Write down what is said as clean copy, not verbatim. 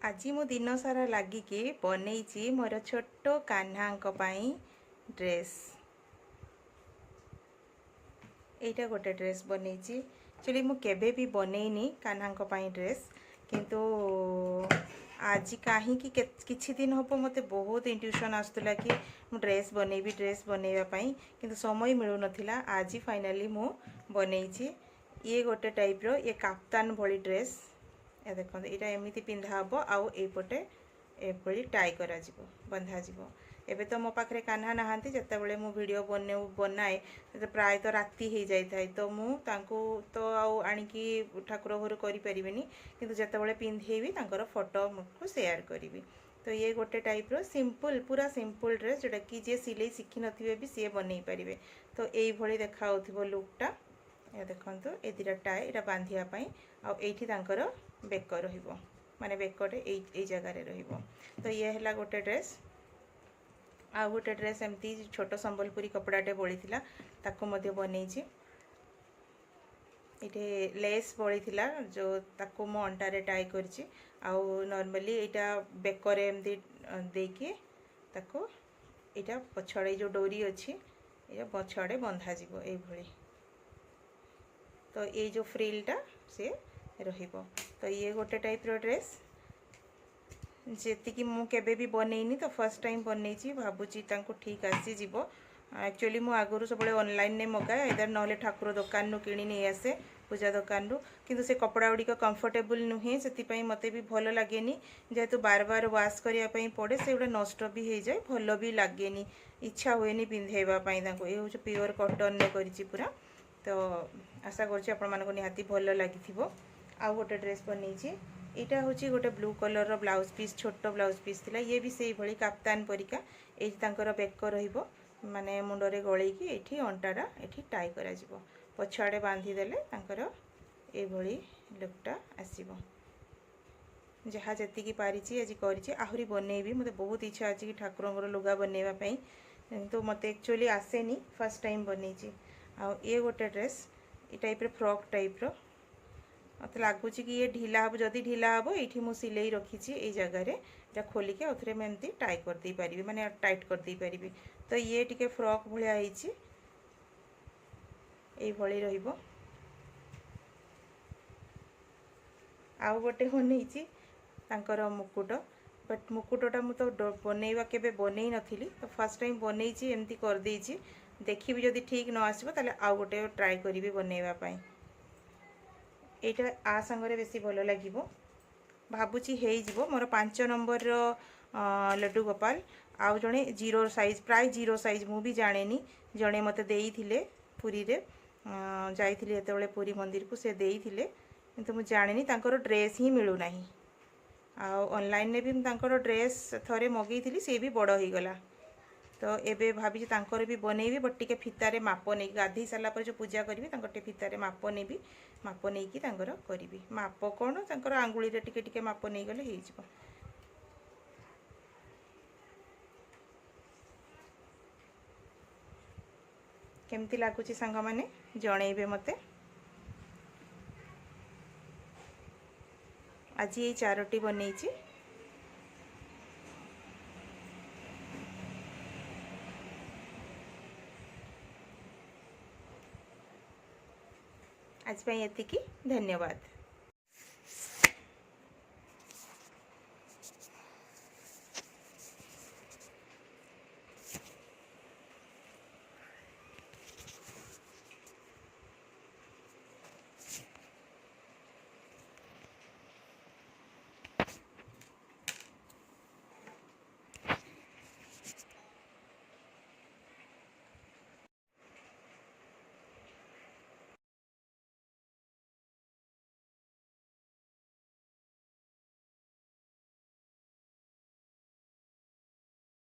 आज मु दिन सारा लगिकी बनई मोर छोट कान्हा ड्रेस। एटा गोटे ड्रेस बनई एक्चुअली मु केबे भी बनईनी कान्हा ड्रेस किंतु आज कहीं किछि दिन हम मते बहुत इंट्यूशन आसुला कि मु ड्रेस बनैबा पई किंतु समय मिलु नथिला। आज फाइनली मु बनई ये गोटे टाइप रो ये काफ्तान भली ड्रेस। ए देखो यहाँ एमती पिंधा हम आउ एपटे एभली टाई करा जीवो बंधा जीवो। एबे तो मो पाखरे कान्हा नहांती जेतेबेले मु वीडियो बनाए तो प्राय तो राति हो जाए तो मु तांको तो आउ आनिकी ठाकुर घर करि परिबेनी किंतु जेतेबेले पिंधेबी तांकर फोटो मुझको शेयर करी। तो ये गोटे टाइप रो सिंपल पूरा सिंपल ड्रेस जोटा कि जे सिलाई शिखी नथिबे भी सी बनै पारिबे। तो एई भली देखा होथिबो लुकटा। ये देखंतु ए दिरा टाई एटा बांधिया पई आ एठी तांकर बेक रहिबो माने बेकटे एई जगह रे रहिबो। तो ये हला गोटे ड्रेस। आ गोटे ड्रेस एमती छोट संबलपुरी कपड़ाटे बड़ी थिला ताको मध्य बनैछि। इटे लेस बड़ी थिला जो ताको मो अंटारे टाई करछि आउ नॉर्मली एटा बेकरे एमती देके ताको एटा पछड़े जो डोरी अछि एटा पछड़े बंधा जीवो एई भली। तो ये जो फ्रिलटा से रहिबो। तो ये गोटे टाइप रो ड्रेस जेतिकी मु केबे भी बनैनी तो फर्स्ट टाइम बनैछि भाबुची तांको ठीक आसी जीवो। एक्चुअली मु आगुरु सबले ऑनलाइन ने मगाए इधर नले ठाकुर दुकान नु किनी नै आसे पूजा दुकान रू किंतु से कपड़ा गुड़ी कंफर्टेबल नुहे से मते भी भल लगेनी जेहेतु बार बार वाश करिया पई पड़े से गुड़ा नष्ट भी हो जाए भल भी लगेनी इच्छा हुएनी पिंधेबा पई तांको। ये होछ प्योर कॉटन ने करिछि पूरा। तो आशा करछि आपण मानको निहाती भल लागिथिबो। आ गोटे ड्रेस बनैछि एटा होछि गोटे ब्लू कलर रो ब्लाउज पीस छोटो ब्लाउज पीस थिला। ये भी सेही भली काफ्तान परिका एठी तांकर बेक रहिबो माने मुंडरे गळै कि एठी अंटारा एठी टाई करा जिवो पछाडे बांधी देले तांकर ए भली लुकटा आसीबो। जहा जति की पारिछि आज करिछि आहुरी बनेबी मते बहुत इच्छा अछि कि ठाकुरंगर लुगा बनेबा पई तो मते एक्चुअली आसेनी फर्स्ट टाइम बनैछि। आ ये गोटे ड्रेस ए टाइप रे फ्रॉक टाइप रो मत लगुच कि ये ढिला हम जदि ढिला हम ये मुझे सिलाई रखी ये जगार एटा खोलिके आउथरे मैं एमती टाई कर दे पारिबी माने टाइट कर दे पारिबी। तो ये टिके फ्रॉक भलिया हिची एई भली रहिबो। आउ गोटे बनैछि तांकर मुकुट बट मुकुटटा मु तो बनैबा केबे बनै नथिली तो फर्स्ट टाइम बनैछि एमती कर देछि देखिबी जदि ठीक न आसीबो ताले आउ गोटे ट्राई करिवि बनैबा पई। एटा आ संगरे बेसी भल लागिबो भाबुची हेई जिवो। मोर 5 नंबर रो लड्डू गोपाल आउ जणे जीरो साइज प्राय जीरो साइज मु भी जानेनी जणे मते देई थिले पुरी रे जाइथिले एतेबेले पुरी मंदिर को से देई थिले किंतु मु जानेनी तांकर ड्रेस ही मिलु नाही। आ ऑनलाइन ने भी तांकर ड्रेस थरे मगई थिली से भी बड़ होई गला। तो एबे भाभी तांकर भी बनैबी बट टिके फितारे माप नै गाधी साला पर जो पूजा करबी तांकर टे फितारे माप नेबी माप नै कि तांकर करबी माप कोन तांकर आंगुली रे टिके टिके माप नै गले हेइ जिवो। केमती लागुची संग माने जणैबे मते। आज ये चारोटी बनैछि। आज पे एतिकी धन्यवाद।